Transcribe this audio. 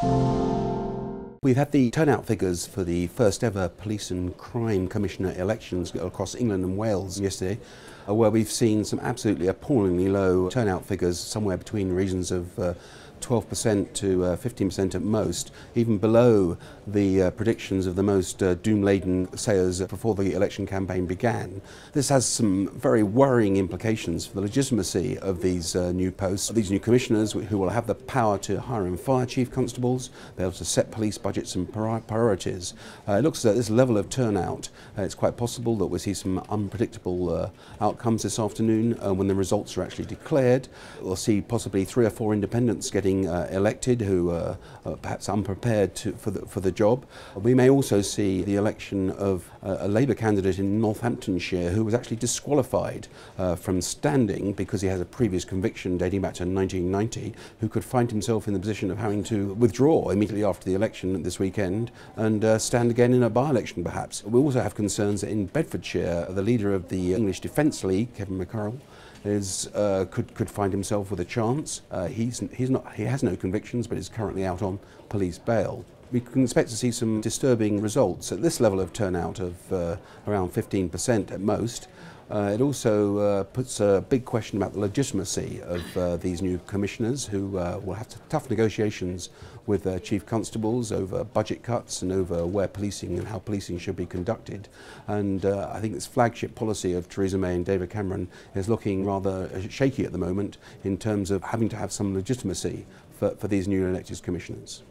We've had the turnout figures for the first ever Police and Crime Commissioner elections across England and Wales yesterday, where we've seen some absolutely appallingly low turnout figures, somewhere between regions of 12% to 15% at most, even below the predictions of the most doom-laden sayers before the election campaign began. This has some very worrying implications for the legitimacy of these new posts, these new commissioners who will have the power to hire and fire chief constables, be able to set police budgets and priorities. It looks at this level of turnout, it's quite possible that we'll see some unpredictable outcomes this afternoon when the results are actually declared. We'll see possibly 3 or 4 independents getting elected who are perhaps unprepared for the job. We may also see the election of a Labour candidate in Northamptonshire who was actually disqualified from standing because he has a previous conviction dating back to 1990, who could find himself in the position of having to withdraw immediately after the election this weekend and stand again in a by-election perhaps. We also have concerns that in Bedfordshire, the leader of the English Defence League, Kevin McCurrell, could find himself with a chance. He has no convictions, but is currently out on police bail. We can expect to see some disturbing results at this level of turnout of around 15% at most. It also puts a big question about the legitimacy of these new commissioners who will have tough negotiations with chief constables over budget cuts and over where policing and how policing should be conducted. And I think this flagship policy of Theresa May and David Cameron is looking rather shaky at the moment in terms of having to have some legitimacy for these new elected commissioners.